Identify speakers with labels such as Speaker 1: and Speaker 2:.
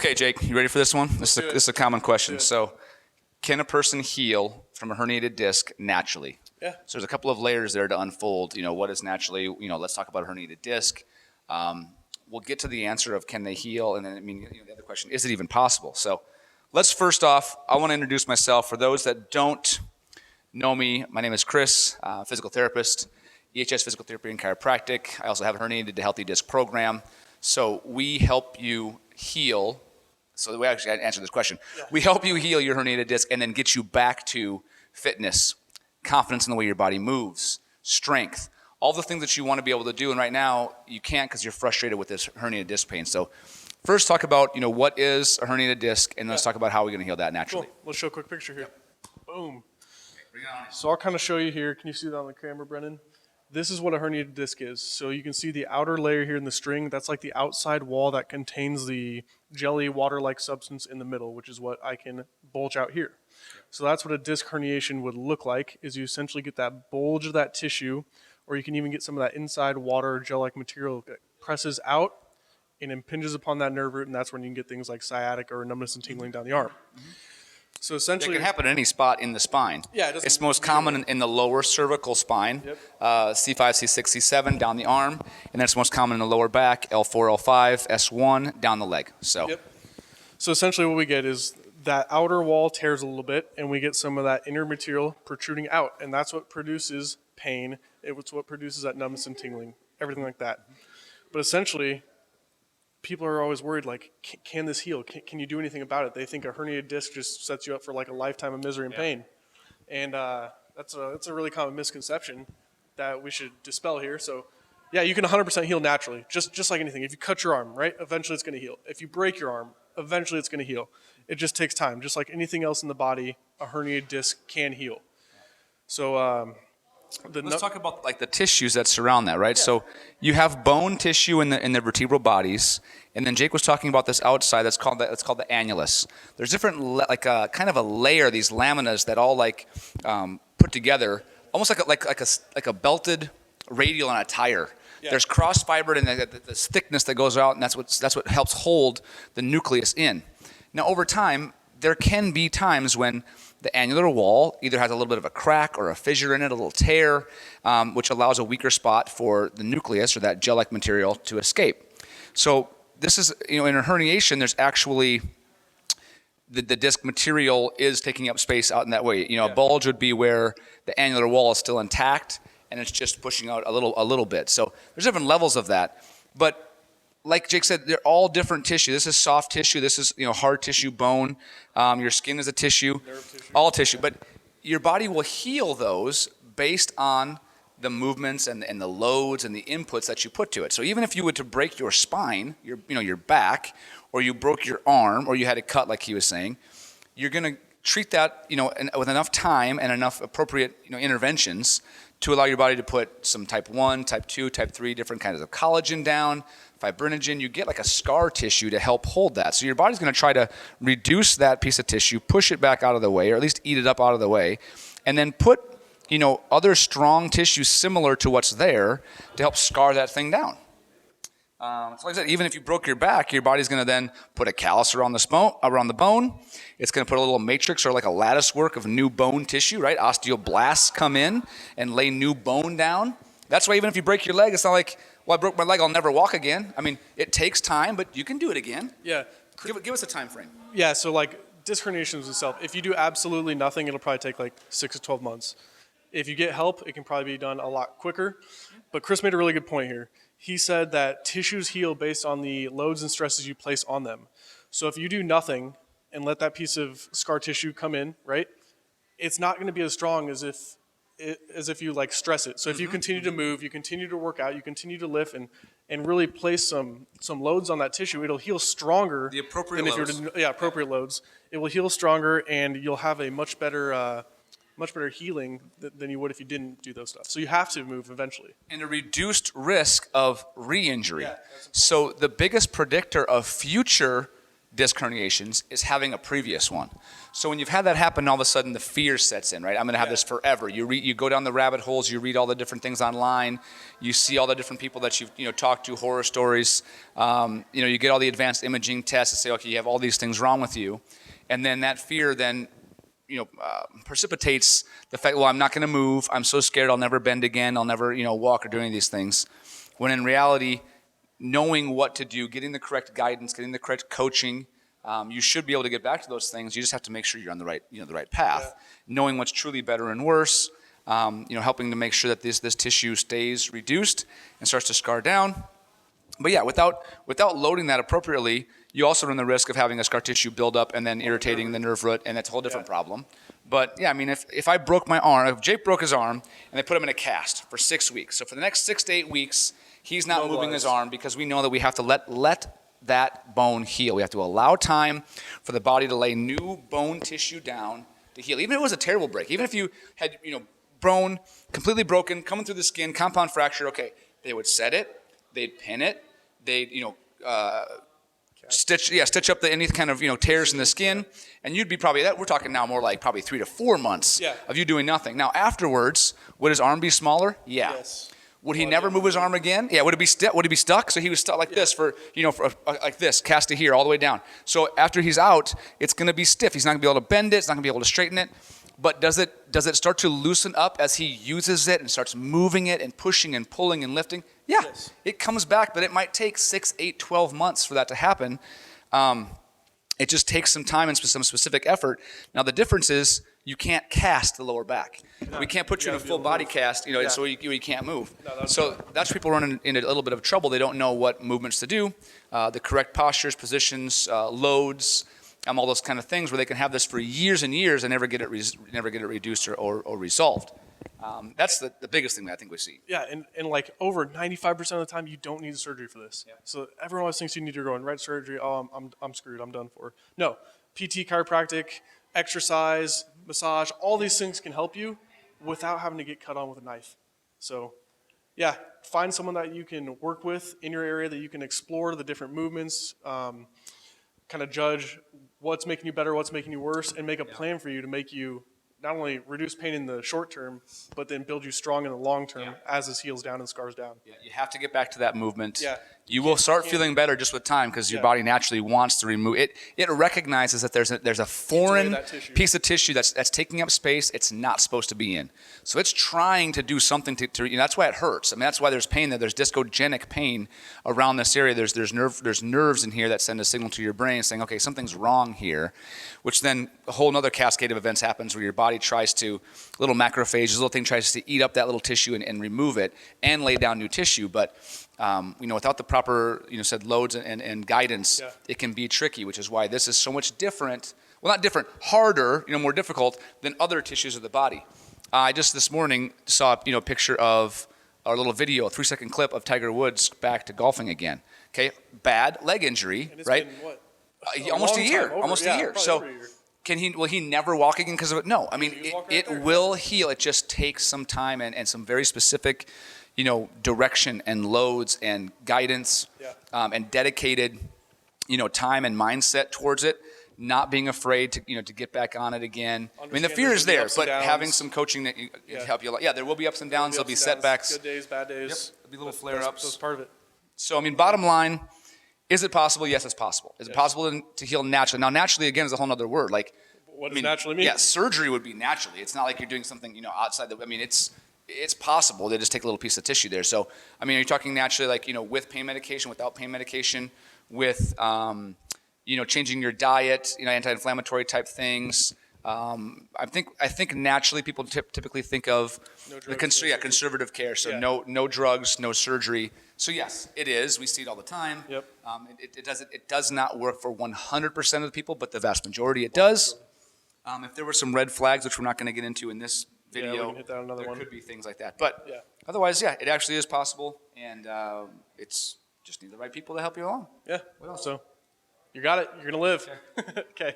Speaker 1: Okay, Jake, you ready for this one? This is a common question. So, can a person heal from a herniated disc naturally?
Speaker 2: Yeah.
Speaker 1: So there's a couple of layers there to unfold. What is naturally, let's talk about a herniated disc. We'll get to the answer of can they heal, and then the other question, is it even possible? So let's first off, I want to introduce myself. For those that don't know me, my name is Chris, physical therapist, EHS Physical Therapy and Chiropractic. I also have a Herniated to Healthy Disc program. So we help you heal. So we actually answer this question. Yeah. We help you heal your herniated disc and then get you back to fitness, confidence in the way your body moves, strength, all the things that you want to be able to do. And right now you can't because you're frustrated with this herniated disc pain. So first talk about, what is a herniated disc, and let's talk about how we're going to heal that naturally.
Speaker 2: Cool. We'll show a quick picture here. Boom.
Speaker 1: Okay, bring it on.
Speaker 2: So I'll kind of show you here. Can you see that on the camera, Brennan? This is what a herniated disc is. So you can see the outer layer here in the string. That's like the outside wall that contains the jelly water-like substance in the middle, which is what I can bulge out here. So that's what a disc herniation would look like, is you essentially get that bulge of that tissue, or you can even get some of that inside water gel-like material that presses out and impinges upon that nerve root, and that's when you can get things like sciatica or numbness and tingling down the arm. Mm-hmm. So essentially,
Speaker 1: it can happen at any spot in the spine.
Speaker 2: Yeah,
Speaker 1: it's most common in the lower cervical spine,
Speaker 2: yep.
Speaker 1: C5, C6, C7 down the arm, and that's most common in the lower back, L4, L5, S1 down the leg. So,
Speaker 2: yep. So essentially what we get is that outer wall tears a little bit, and we get some of that inner material protruding out, and that's what produces pain. It's what produces that numbness and tingling, everything like that. But essentially, people are always worried, like, can this heal? Can you do anything about it? They think a herniated disc just sets you up for like a lifetime of misery and pain. And that's a really common misconception that we should dispel here. So yeah, you can 100% heal naturally, just like anything. If you cut your arm, right, eventually it's going to heal. If you break your arm, eventually it's going to heal. It just takes time. Just like anything else in the body, a herniated disc can heal. So
Speaker 1: let's talk about like the tissues that surround that, right? Yeah. So you have bone tissue in the vertebral bodies, and then Jake was talking about this outside. That's called the annulus. There's different kind of a layer, these laminas that all put together, almost like a belted radial on a tire. Yeah. There's cross fibered and this thickness that goes out, and that's what helps hold the nucleus in. Now over time, there can be times when the annular wall either has a little bit of a crack or a fissure in it, a little tear, which allows a weaker spot for the nucleus or that gel-like material to escape. So this is, in a herniation, there's actually the disc material is taking up space out in that way. A bulge would be where the annular wall is still intact and it's just pushing out a little bit. So there's different levels of that. But like Jake said, they're all different tissue. This is soft tissue. This is hard tissue, bone. Your skin is a tissue, all tissue. But your body will heal those based on the movements and the loads and the inputs that you put to it. So even if you were to break your spine, your back, or you broke your arm, or you had a cut like he was saying, you're going to treat that with enough time and enough appropriate interventions to allow your body to put some type 1, type 2, type 3 different kinds of collagen down, fibrinogen. You get like a scar tissue to help hold that. So your body's going to try to reduce that piece of tissue, push it back out of the way, or at least eat it up out of the way, and then put other strong tissue similar to what's there to help scar that thing down. So like I said, even if you broke your back, your body's going to then put a callus around the bone. It's going to put a little matrix or like a lattice work of new bone tissue, right? Osteoblasts come in and lay new bone down. That's why even if you break your leg, it's not like, well, I broke my leg, I'll never walk again. I mean, it takes time, but you can do it again.
Speaker 2: Yeah.
Speaker 1: Give us a time frame.
Speaker 2: Yeah, so like disc herniations itself, if you do absolutely nothing, it'll probably take like 6 to 12 months. If you get help, it can probably be done a lot quicker. But Chris made a really good point here. He said that tissues heal based on the loads and stresses you place on them. So if you do nothing and let that piece of scar tissue come in, right, it's not going to be as strong as if you like stress it. So if you continue to move, you continue to work out, you continue to lift and really place some loads on that tissue, it'll heal stronger.
Speaker 1: The appropriate
Speaker 2: than
Speaker 1: loads.
Speaker 2: If you were to, appropriate loads. It will heal stronger, and you'll have a much better healing than you would if you didn't do those stuff. So you have to move eventually.
Speaker 1: And a reduced risk of re-injury.
Speaker 2: Yeah,
Speaker 1: so the biggest predictor of future disc herniations is having a previous one. So when you've had that happen, all of a sudden the fear sets in, right? I'm going to have this forever. You go down the rabbit holes, you read all the different things online, you see all the different people that you've talked to, horror stories. You get all the advanced imaging tests that say, okay, you have all these things wrong with you, and then that fear then precipitates the fact, well, I'm not going to move. I'm so scared I'll never bend again. I'll never walk or do any of these things. When in reality, knowing what to do, getting the correct guidance, getting the correct coaching, you should be able to get back to those things. You just have to make sure you're on the right path. Yeah. Knowing what's truly better and worse, helping to make sure that this tissue stays reduced and starts to scar down. But yeah, without loading that appropriately, you also run the risk of having a scar tissue build up and then irritating the nerve root, and that's a whole different problem. But yeah, I mean, if I broke my arm, if Jake broke his arm and they put him in a cast for 6 weeks, so for the next 6 to 8 weeks, he's not moving his arm because we know that we have to let that bone heal. We have to allow time for the body to lay new bone tissue down to heal. Even if it was a terrible break, even if you had bone completely broken, coming through the skin, compound fracture, okay, they would set it, they'd pin it, they'd stitch up any kind of tears in the skin, and you'd be probably we're talking now more like probably 3 to 4 months of you doing nothing. Now afterwards, would his arm be smaller? Yeah.
Speaker 2: Yes.
Speaker 1: Would he never move his arm again? Yeah. Would it be stuck? So he was stuck like this for like this, cast to here all the way down. So after he's out, it's going to be stiff. He's not going to be able to bend it. It's not going to be able to straighten it. But does it start to loosen up as he uses it and starts moving it and pushing and pulling and lifting? Yeah, yes. It comes back, but it might take 6, 8, 12 months for that to happen. It just takes some time and some specific effort. Now the difference is you can't cast the lower back. We can't put you in a full body cast, so you can't move. So that's people running into a little bit of trouble. They don't know what movements to do, the correct postures, positions, loads, all those kind of things where they can have this for years and years and never get it reduced or resolved. That's the biggest thing that I think we see.
Speaker 2: Yeah, and like over 95% of the time, you don't need surgery for this. Yeah. So everyone always thinks you need to go in right surgery. Oh, I'm screwed. I'm done for. No, PT, chiropractic, exercise, massage, all these things can help you without having to get cut on with a knife. So yeah, find someone that you can work with in your area, that you can explore the different movements, kind of judge what's making you better, what's making you worse, and make a plan for you to make you not only reduce pain in the short term, but then build you strong in the long term as this heals down and scars down. Yeah,
Speaker 1: you have to get back to that movement. Yeah. You will start feeling better just with time because your body naturally wants to remove it. It recognizes that there's a foreign piece of tissue that's taking up space it's not supposed to be in. So it's trying to do something to that's why it hurts. I mean, that's why there's pain there. There's discogenic pain around this area. There's nerves in here that send a signal to your brain saying, okay, something's wrong here, which then a whole other cascade of events happens where your body tries to, little macrophages, little thing tries to eat up that little tissue and remove it and lay down new tissue. But without the proper, said loads and guidance, it can be tricky, which is why this is so much different. Well, not different, harder, more difficult than other tissues of the body. I just this morning saw, a picture of a little video, a 3-second clip of Tiger Woods back to golfing again. Okay, bad leg injury,
Speaker 2: and it's
Speaker 1: right?
Speaker 2: been, what?
Speaker 1: Almost a year. Almost a year. So will he never walk again because of it? No. I mean, it will heal. It just takes some time and some very specific, direction and loads and guidance, and dedicated, time and mindset towards it. Not being afraid to get back on it again. I mean, the fear is there, but having some coaching that help you a lot. Yeah, there will be ups and downs. There'll be setbacks.
Speaker 2: Good days, bad days.
Speaker 1: Yep. There'll be little flare-ups.
Speaker 2: That's part of it.
Speaker 1: So, I mean, bottom line, is it possible? Yes, it's possible. Is it possible to heal naturally? Now, naturally, again, is a whole other word. Like,
Speaker 2: what does naturally mean?
Speaker 1: Yeah, surgery would be naturally. It's not like you're doing something, outside the. I mean, it's possible. They just take a little piece of tissue there. So, I mean, are you talking naturally, like, with pain medication, without pain medication, with, changing your diet, anti-inflammatory type things. I think naturally people typically think of conservative care. So no drugs, no surgery. So yes, it is. We see it all the time. Yep. It does not work for 100% of the people, but the vast majority it does. If there were some red flags, which we're not going to get into in this video,
Speaker 2: we can hit that on another one.
Speaker 1: Could be things like that. But otherwise, it actually is possible, and it's just need the right people to help you along.
Speaker 2: Yeah. What else? So you got it. You're gonna live. Okay.